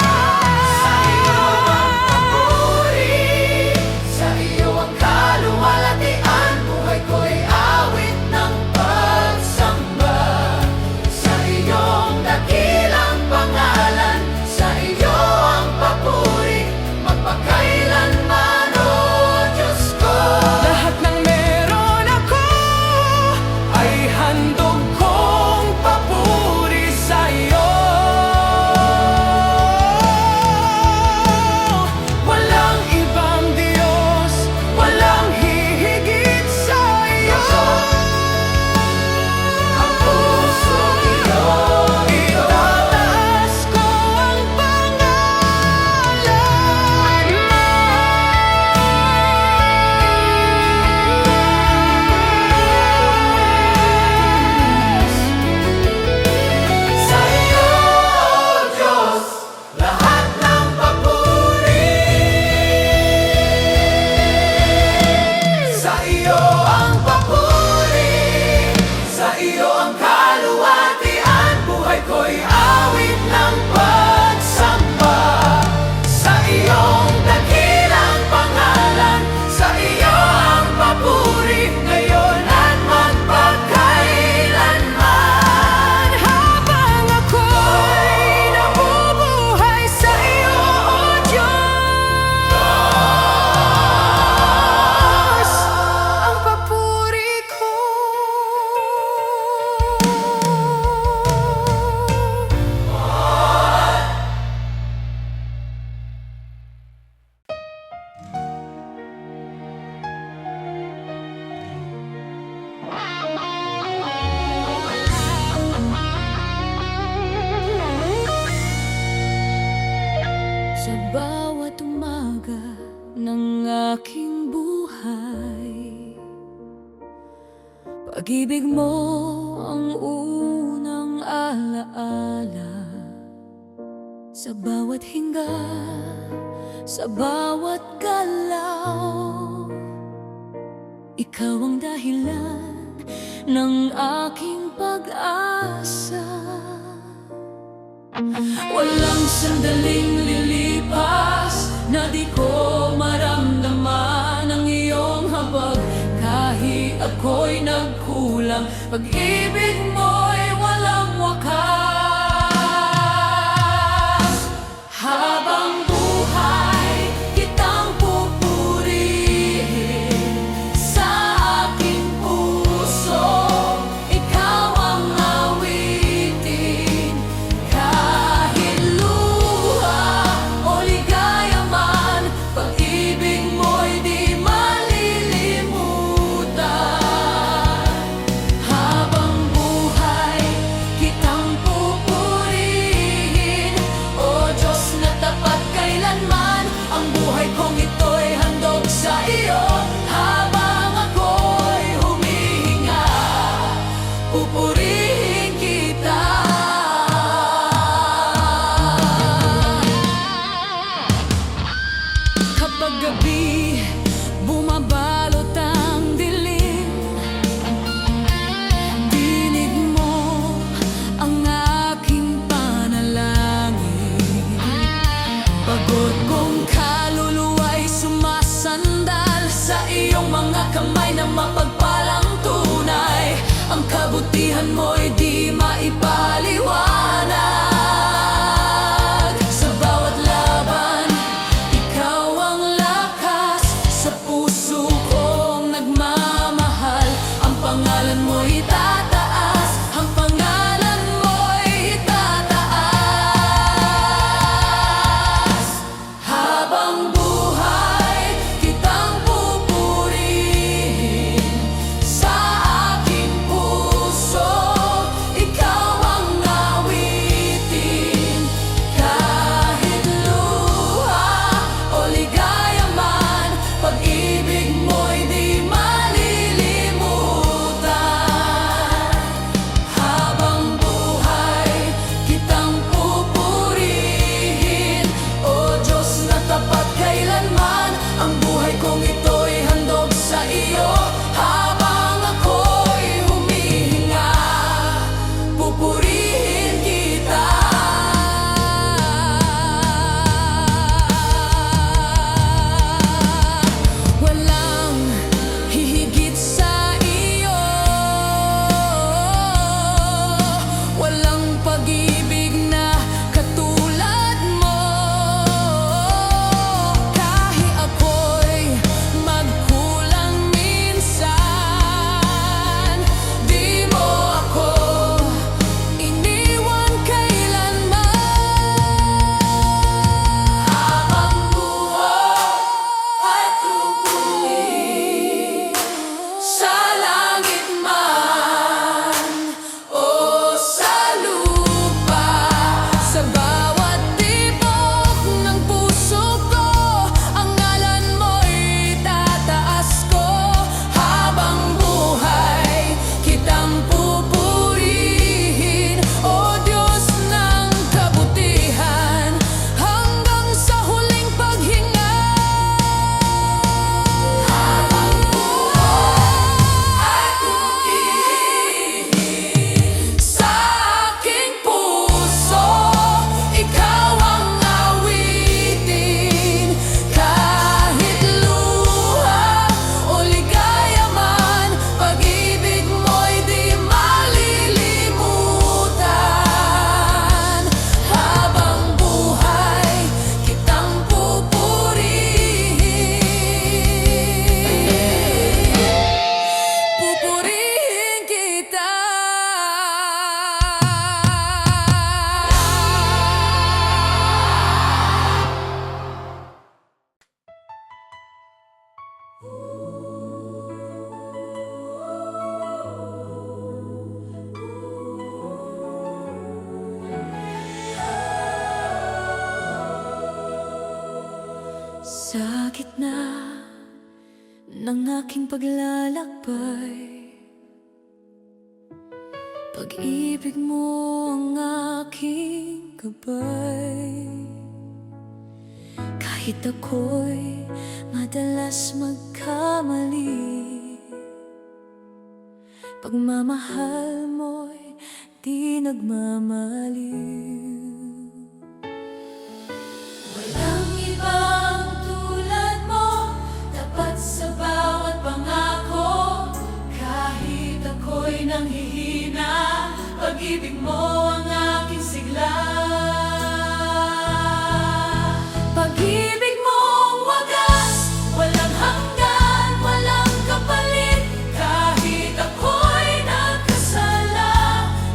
Sa iyo ang papuri, sa iyo ang kaluwalhatian. Buhay ko'y awit ng pagsamba, sa iyong dakilang pangalan. Sa iyo ang papuri, magpakailanman, O Diyos ko. Lahat ng meron ako ay handog kong papuri sa iyo. Walang ibang Diyos, walang hihigit sa iyo. Ang puso iyo, itataas ko ang pangalan mo. Sa iyo, O Diyos, lahat ng papuri. Sa iyo ang papuri, sa iyo ang kaluwalhatian. Buhay ko'y awit ng pagsamba, sa iyong dakilang pangalan. Sa iyo ang papuri, ngayon at magpakailanman. Habang ako'y nabubuhay sa iyo, O Diyos, ang papuri ko. Sa bawat umaga ng aking buhay, pag-ibig mo ang unang alaala. Sa bawat hinga, sa bawat galaw, ikaw ang dahilan ng aking pag-asa. Walang sandaling lilipas na di ko maramdaman ang iyong habag. Kahit ako'y nagkulang, pag-ibig mo'y walang wakas. Habang buhay, kitang pupurihin sa aking puso. Ikaw ang awitin, kahit luha o ligaya man. Pag-ibig mo'y di malilimutan. Habang buhay, kamay na mapagpalang tunay. Ang kabutihan mo'y di maipaliwanag. Sa bawat laban, ikaw ang lakas. Sa puso kong nagmamahal, ang pangalan mo'y tataas. Ang pangalan mo'y tataas. Habang buhay, kitang pupurihin. Sa aking puso, ikaw ang awitin. Kahit luha o ligaya man, pag-ibig mo'y di malilimutan. Habang buhay, kitang pupurihin. O Diyos na tapat kailanman, ang buhay kong ito'y handog sa iyo. Habang ako'y humihinga, pupurihin kita. Walang hihigit sa iyo. Walang pag-ibig na katulad mo. Kahit ako'y magkulang minsan, di mo ako iniwan kailanman. Habang buhay, pupurihin. Sa langit man o sa lupa, sa bawat tibok ng puso ko, ang ngalan mo'y tataas ko. Habang buhay, kitang pupurihin. O Diyos ng kabutihan, hanggang sa huling paghinga. Habang buhay, pupurihin. Sa aking puso, ikaw ang awitin. Kahit luha o ligaya man, pag-ibig mo'y di malilimutan. Habang buhay, kitang pupurihin. Pupurihin kita. Sa gitna ng aking paglalakbay, pag-ibig mo ang aking gabay. Kahit ako'y madalas magkamali, pagmamahal mo'y di nagmamaliw. Walang ibang tulad mo, tapat sa bawat pangako. Kahit ako'y nanghihina, pag-ibig mo ang aking sigla. Pag-ibig mong wagas, walang hanggan, walang kapalit. Kahit ako'y nagkasala,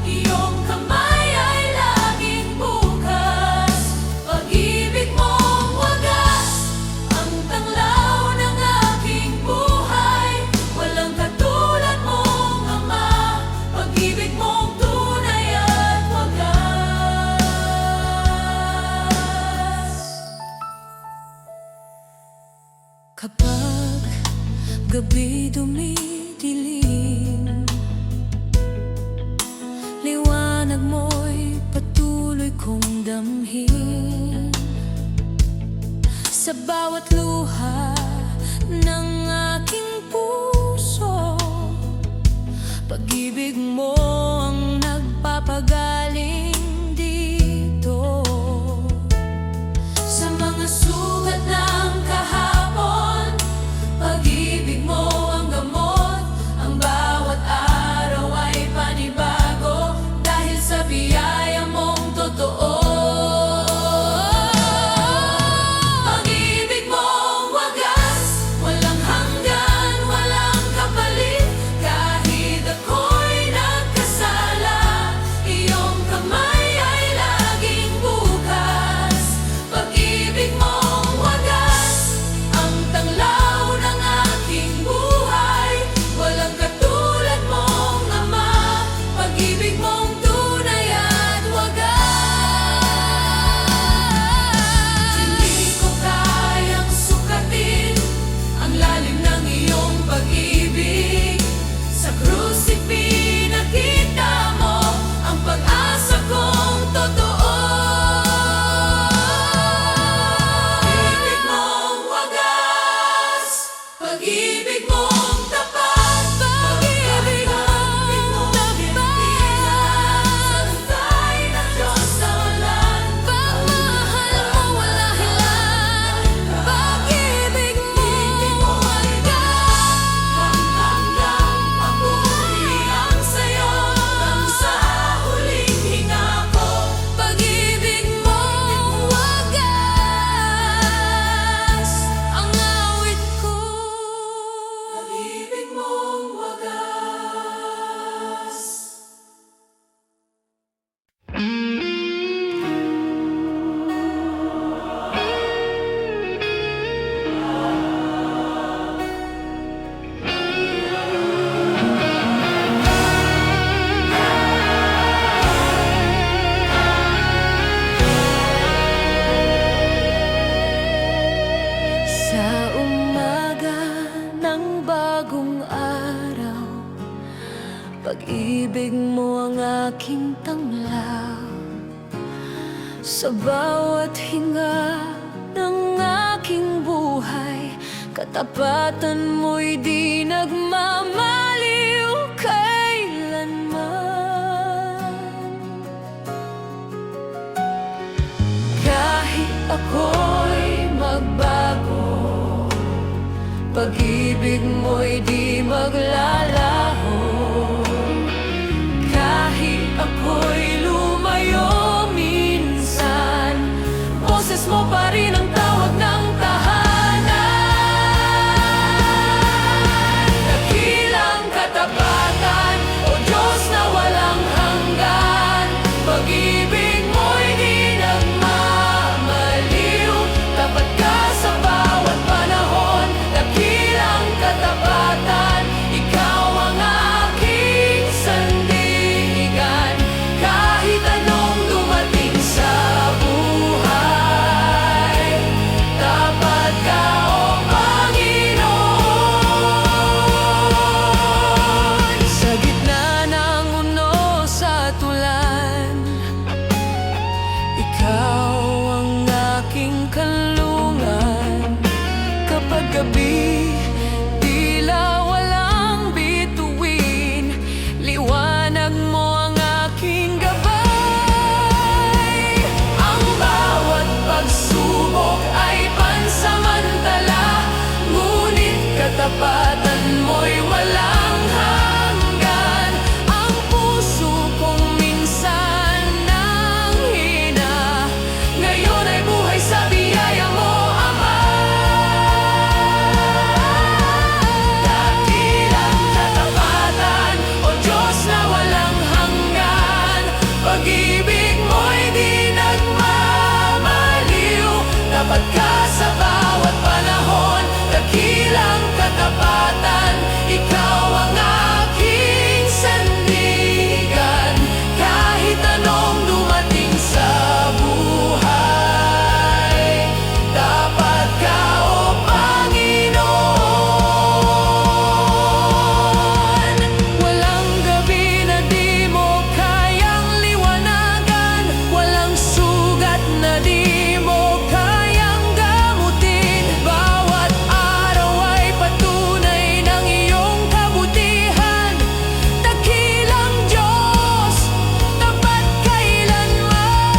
iyong kamay ay laging bukas. Pag-ibig mong wagas, ang tanglaw ng aking buhay. Walang katulad mong ama, pag-ibig mong tunay at wagas. Kapag gabi dumidilim, liwanag mo'y patuloy kong damhin. Sa bawat luha ng aking puso, pag-ibig mo ang nagpapagaling dito. Sa mga sugat ng kahapon, pag-ibig mo ang aking tanglaw. Sa bawat hinga ng aking buhay, katapatan mo'y di nagmamaliw kailanman. Kahit ako'y magbago, pag-ibig mo'y di maglalaho. Kahit ako'y lumayo minsan, boses mo pa rin ang tawag ng tahanan. Dakilang katapatan, O Diyos na walang hanggan, pag-ibig mo'y di nagmamaliw. Tapat ka sa bawat panahon, dakilang katapatan, ikaw ang aking sandigan. Kahit anong dumating sa buhay, tapat ka, O Panginoon. Sa gitna ng uno sa tulan, ikaw ang aking kanlungan. Kapag gabi, tila walang bituin, liwanag mo ang aking gabay. Ang bawat pagsubok ay pansamantala, ngunit katapatan mo'y walang hanggan. Ang puso kong minsan nanghina, ngayon ay buhay sa biyaya mo, Ama. Dakilang katapatan, O Diyos na walang hanggan, pag-ibig mo'y di nagmamaliw. Tapat ka sa bawat panahon, dakilang katapatan, ikaw ang aking sandigan. Kahit anong dumating sa buhay, tapat ka, O Panginoon. Walang gabi na di mo kayang liwanagan, walang sugat na di mo kayang gamutin. Bawat araw ay patunay ng iyong kabutihan. Dakilang Diyos, tapat kailanman.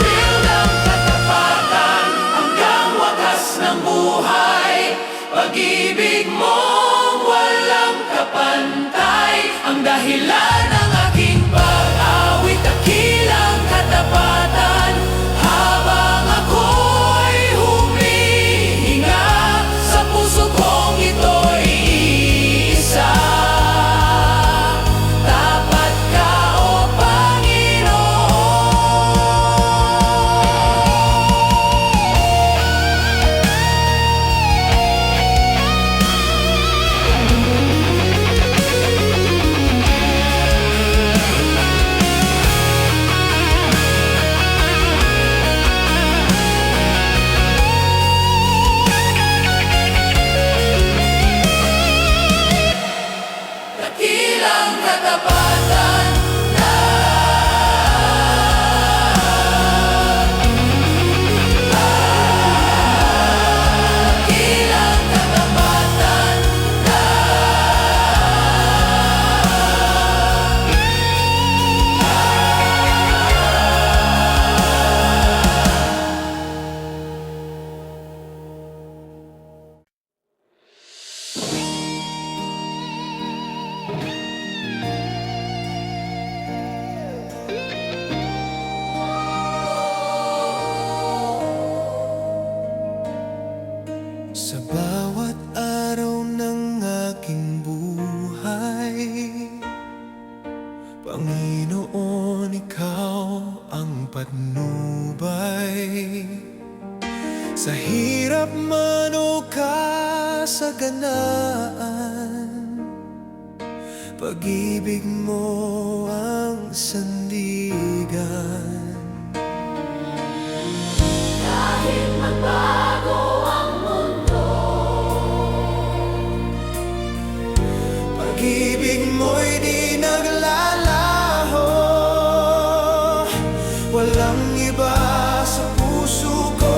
Real ng katapatan hanggang wakas ng buhay, pag-ibig mong walang kapantay, ang dahilan ng aking pag-awit. Dakilang katapatan, habang ako'y humihinga, sa puso kong ito'y iisa. Tapat ka, O dakilang katapatan, dakilang katapatan. Sa bawat araw ng aking buhay, Panginoon, Ikaw ang patnubay. Sa hirap man o kasaganaan, pag-ibig mo ang sandigan. Kahit magbago ang mundo, Pag-ibig mo'y di naglaho. walang iba sa puso ko.